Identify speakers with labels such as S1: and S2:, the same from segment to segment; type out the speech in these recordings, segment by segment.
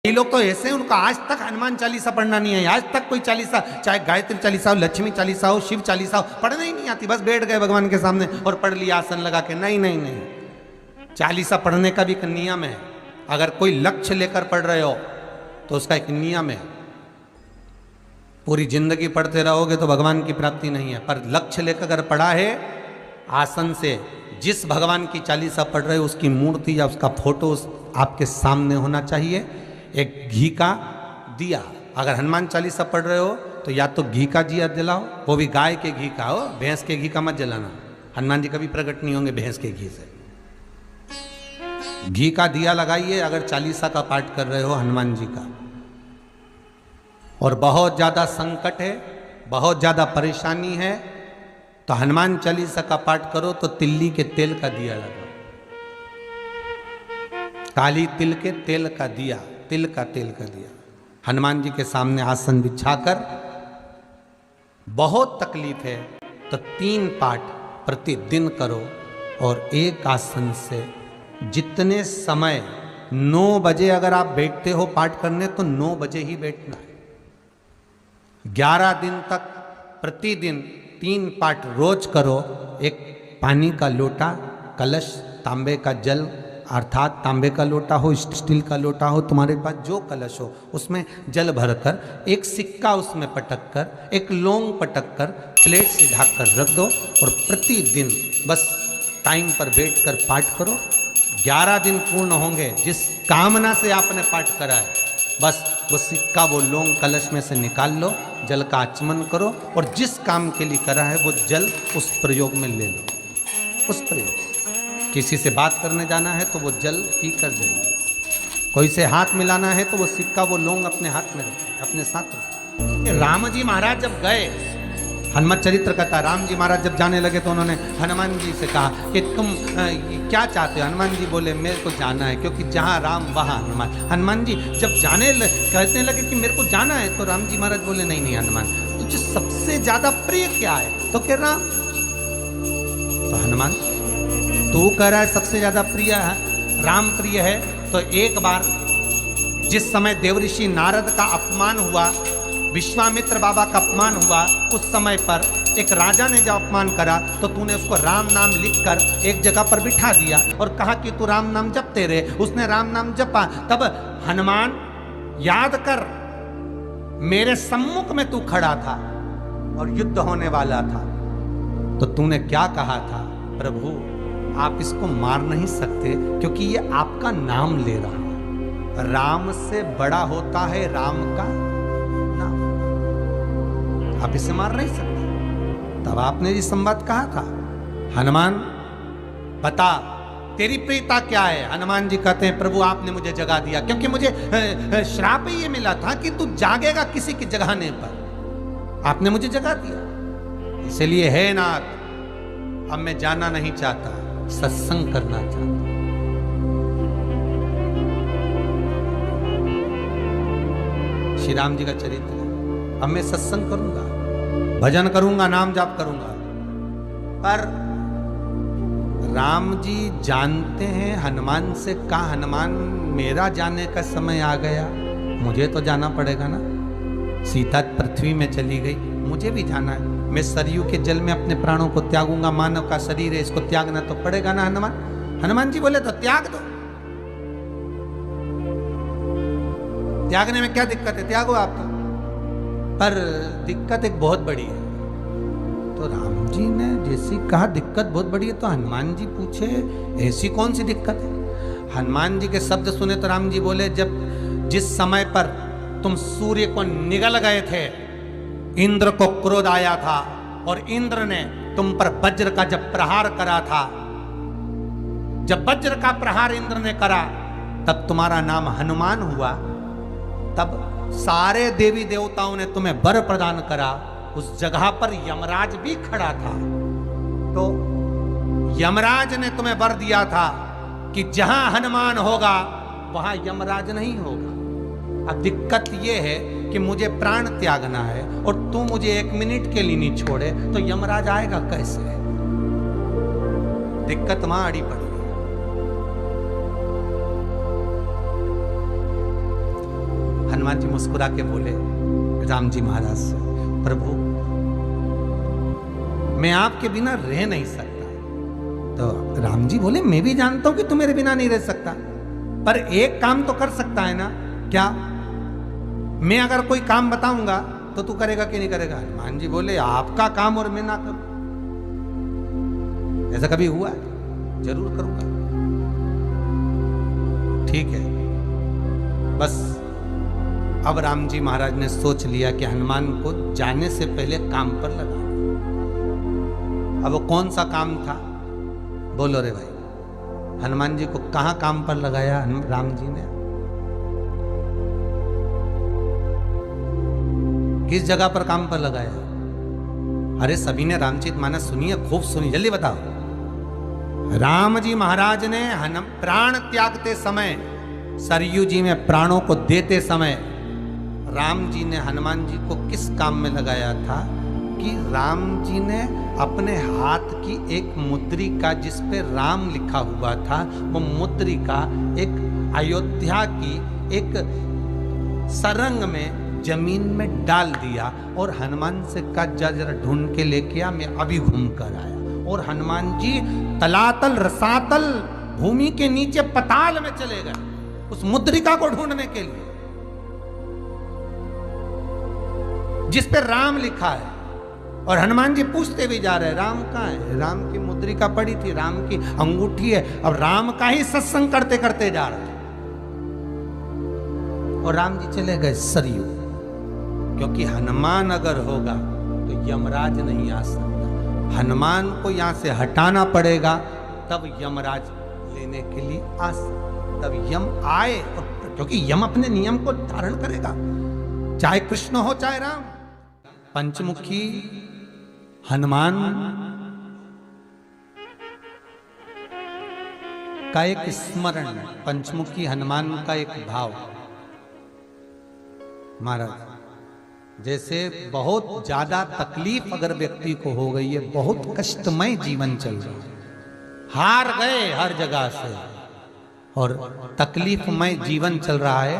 S1: ये लोग तो ऐसे हैं, उनको आज तक हनुमान चालीसा पढ़ना नहीं है। आज तक कोई चालीसा, चाहे गायत्री चालीसा हो, लक्ष्मी चालीसा हो, शिव चालीसा हो, पढ़ना ही नहीं आती। बस बैठ गए भगवान के सामने और पढ़ लिया आसन लगा के। नहीं नहीं नहीं, चालीसा पढ़ने का भी एक नियम है। अगर कोई लक्ष्य लेकर पढ़ रहे हो तो उसका एक नियम है। पूरी जिंदगी पढ़ते रहोगे तो भगवान की प्राप्ति नहीं है। पर लक्ष्य लेकर अगर पढ़ा है, आसन से जिस भगवान की चालीसा पढ़ रहे हो उसकी मूर्ति या उसका फोटो आपके सामने होना चाहिए। एक घी का दिया, अगर हनुमान चालीसा पढ़ रहे हो तो या तो घी का दिया जलाओ, वो भी गाय के घी का हो, भैंस के घी का मत जलाना। हनुमान जी कभी प्रकट नहीं होंगे भैंस के घी से। घी का दिया लगाइए अगर चालीसा का पाठ कर रहे हो हनुमान जी का। और बहुत ज्यादा संकट है, बहुत ज्यादा परेशानी है तो हनुमान चालीसा का पाठ करो तो तिल्ली के तेल का दिया लगाओ। काली तिल के तेल का दिया, तिल का तेल का दिया हनुमान जी के सामने आसन बिछाकर। बहुत तकलीफ है तो 3 पाठ प्रतिदिन करो। और एक आसन से जितने समय, 9 बजे अगर आप बैठते हो पाठ करने तो 9 बजे ही बैठना है। 11 दिन तक प्रतिदिन 3 पाठ रोज करो। एक पानी का लोटा, कलश, तांबे का जल अर्थात तांबे का लोटा हो, स्टील का लोटा हो, तुम्हारे पास जो कलश हो उसमें जल भरकर, एक सिक्का उसमें पटक कर, एक लौंग पटक कर प्लेट से ढक कर रख दो और प्रतिदिन बस टाइम पर बैठकर पाठ करो। 11 दिन पूर्ण होंगे। जिस कामना से आपने पाठ करा है बस वो सिक्का, वो लौंग कलश में से निकाल लो, जल का आचमन करो और जिस काम के लिए करा है वो जल उस प्रयोग में ले लो। उस प्रयोग, किसी से बात करने जाना है तो वो जल पी कर जाइए। कोई से हाथ मिलाना है तो वो सिक्का, वो लौंग अपने हाथ में रखें, अपने साथ रखें। राम जी महाराज जब गए, हनुमत चरित्र कहता, राम जी महाराज जब जाने लगे तो उन्होंने हनुमान जी से कहा कि तुम क्या चाहते हो। हनुमान जी बोले मेरे को जाना है, क्योंकि जहाँ राम वहाँ हनुमान। हनुमान जी जब कहने लगे कि मेरे को जाना है तो राम जी महाराज बोले नहीं नहीं हनुमान, तुझे सबसे ज्यादा प्रिय क्या है? तो कह राम। तो हनुमान तू कह रहा है सबसे ज्यादा प्रिय है, राम प्रिय है। तो एक बार जिस समय देवऋषि नारद का अपमान हुआ, विश्वामित्र बाबा का अपमान हुआ, उस समय पर एक राजा ने जब अपमान करा तो तूने उसको राम नाम लिखकर एक जगह पर बिठा दिया और कहा कि तू राम नाम जपते रहे। उसने राम नाम जपा। तब हनुमान याद कर, मेरे सम्मुख में तू खड़ा था और युद्ध होने वाला था तो तूने क्या कहा था? प्रभु आप इसको मार नहीं सकते क्योंकि ये आपका नाम ले रहा है। राम से बड़ा होता है राम का नाम, आप इसे मार नहीं सकते। तब आपने ये संवाद कहा था, हनुमान बता तेरी प्रियता क्या है? हनुमान जी कहते हैं प्रभु आपने मुझे जगा दिया, क्योंकि मुझे श्राप ही ये मिला था कि तू जागेगा किसी के जगाने पर। आपने मुझे जगा दिया, इसलिए है नाथ अब मैं जाना नहीं चाहता, सत्संग करना चाहता। श्री राम जी का चरित्र है। अब मैं सत्संग करूंगा, भजन करूंगा, नाम जाप करूंगा। पर राम जी जानते हैं हनुमान से कहा, हनुमान मेरा जाने का समय आ गया, मुझे तो जाना पड़ेगा ना। सीता पृथ्वी में चली गई, मुझे भी जाना है। मैं सरयू के जल में अपने प्राणों को त्यागूंगा, मानव का शरीर है इसको त्यागना तो पड़ेगा ना हनुमान। हनुमान जी बोले तो त्याग दो, त्यागने में क्या दिक्कत है, त्यागो आप तो। पर दिक्कत एक बहुत बड़ी है। तो राम जी ने जैसी कहा दिक्कत बहुत बड़ी है तो हनुमान जी पूछे ऐसी कौन सी दिक्कत है? हनुमान जी के शब्द सुने तो राम जी बोले, जब जिस समय पर तुम सूर्य को निगल गए थे, इंद्र को क्रोध आया था और इंद्र ने तुम पर वज्र का जब प्रहार करा था, जब वज्र का प्रहार इंद्र ने करा तब तुम्हारा नाम हनुमान हुआ। तब सारे देवी देवताओं ने तुम्हें वर प्रदान करा। उस जगह पर यमराज भी खड़ा था। तो यमराज ने तुम्हें वर दिया था कि जहां हनुमान होगा वहां यमराज नहीं होगा। अब दिक्कत यह है कि मुझे प्राण त्यागना है और तू मुझे 1 मिनट के लिए नहीं छोड़े तो यमराज आएगा कैसे? दिक्कत वहां अड़ी पड़ी। हनुमान जी मुस्कुरा के बोले राम जी महाराज से, प्रभु मैं आपके बिना रह नहीं सकता। तो राम जी बोले मैं भी जानता हूं कि तू मेरे बिना नहीं रह सकता, पर एक काम तो कर सकता है ना। क्या? मैं अगर कोई काम बताऊंगा तो तू करेगा कि नहीं करेगा? हनुमान जी बोले आपका काम और मैं ना करूं, ऐसा कभी हुआ है? जरूर करूंगा। ठीक है। बस अब राम जी महाराज ने सोच लिया कि हनुमान को जाने से पहले काम पर लगा। अब वो कौन सा काम था? बोलो रे भाई। हनुमान जी को कहां काम पर लगाया राम जी ने? किस जगह पर काम पर लगाया? अरे सभी ने रामचरितमानस सुनी है, खूब सुनी, जल्दी बताओ। राम जी महाराज ने प्राण त्यागते समय, सरयू जी में प्राणों को देते समय, राम जी ने हनुमान जी को किस काम में लगाया था कि राम जी ने अपने हाथ की एक मुद्रिका जिस पे राम लिखा हुआ था, वो मुद्रिका एक अयोध्या की एक सरंग में जमीन में डाल दिया और हनुमान से कहा जा जरा ढूंढ के लेके आ, मैं अभी घूम कर आया। और हनुमान जी तलातल रसातल भूमि के नीचे पताल में चले गए उस मुद्रिका को ढूंढने के लिए जिस पे राम लिखा है। और हनुमान जी पूछते भी जा रहे राम कहाँ है? राम की मुद्रिका पड़ी थी, राम की अंगूठी है। अब राम का ही सत्संग करते करते जा रहे और राम जी चले गए सरयू, क्योंकि हनुमान अगर होगा तो यमराज नहीं आ सकता। हनुमान को यहां से हटाना पड़ेगा तब यमराज लेने के लिए आ सकता, तब यम आए, क्योंकि यम अपने नियम को धारण करेगा, चाहे कृष्ण हो चाहे राम। पंचमुखी हनुमान का एक स्मरण, पंचमुखी हनुमान का एक भाव। महाराज जैसे बहुत ज्यादा तकलीफ अगर व्यक्ति को हो गई है, बहुत कष्टमय जीवन चल रहा है, हार गए हर जगह से और तकलीफमय जीवन चल रहा है,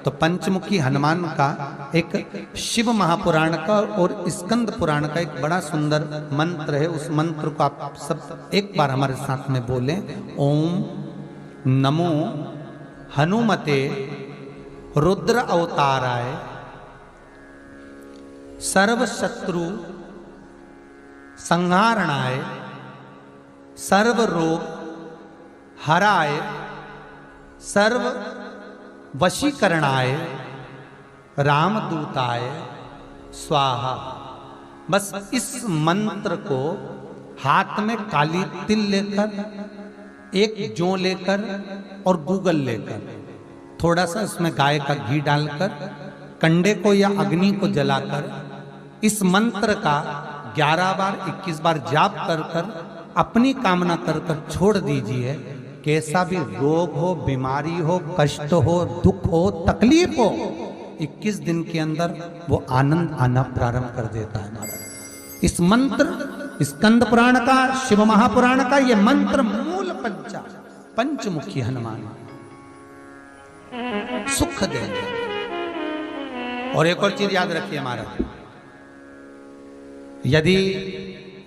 S1: तो पंचमुखी हनुमान का एक शिव महापुराण का और स्कंद पुराण का एक बड़ा सुंदर मंत्र है। उस मंत्र को आप सब एक बार हमारे साथ में बोलें। ओम नमो हनुमते रुद्र अवताराय सर्व शत्रु संहारणाय सर्व रोग हराय सर्व वशीकरणाय रामदूताय स्वाहा। बस इस मंत्र को हाथ में काली तिल लेकर, एक जौ लेकर और गूगल लेकर, थोड़ा सा उसमें गाय का घी डालकर, कंडे को या अग्नि को जलाकर इस मंत्र का 11 बार 21 बार जाप कर कर अपनी कामना कर कर छोड़ दीजिए। कैसा भी रोग हो, बीमारी हो, कष्ट हो, दुख हो, तकलीफ हो, 21 दिन के अंदर वो आनंद आना प्रारंभ कर देता है। महाराज इस मंत्र, स्कंद पुराण का, शिव महापुराण का ये मंत्र मूल पंचमुखी हनुमान सुख देंगे। और एक और चीज याद रखिए महाराज, यदि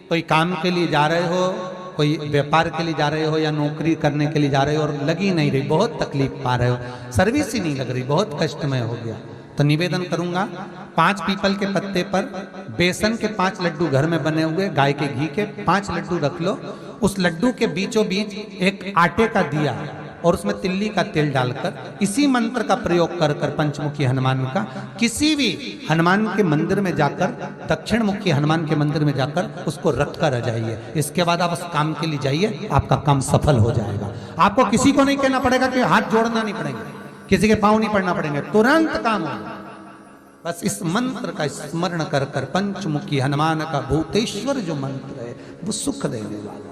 S1: कोई काम के लिए जा रहे हो, कोई व्यापार के लिए जा रहे हो या नौकरी करने के लिए जा रहे हो और लगी नहीं रही, बहुत तकलीफ पा रहे हो, सर्विस ही नहीं लग रही, बहुत कष्टमय हो गया, तो निवेदन करूंगा 5 पीपल के पत्ते पर बेसन के 5 लड्डू घर में बने हुए, गाय के घी के 5 लड्डू रख लो। उस लड्डू के बीचों बीच एक आटे का दिया और उसमें तिल्ली का तेल डालकर इसी मंत्र का प्रयोग कर कर पंचमुखी हनुमान का किसी भी हनुमान के मंदिर में जाकर, दक्षिण मुखी हनुमान के मंदिर में जाकर उसको रख कर आ जाइए। इसके बाद आप उस काम के लिए जाइए, आपका काम सफल हो जाएगा। आपको किसी को नहीं कहना पड़ेगा कि हाथ जोड़ना नहीं पड़ेंगे, किसी के पांव नहीं पड़ना पड़ेंगे, तुरंत काम होगा। बस इस मंत्र का स्मरण कर कर पंचमुखी हनुमान का भूतेश्वर जो मंत्र है वो सुख देने वाला।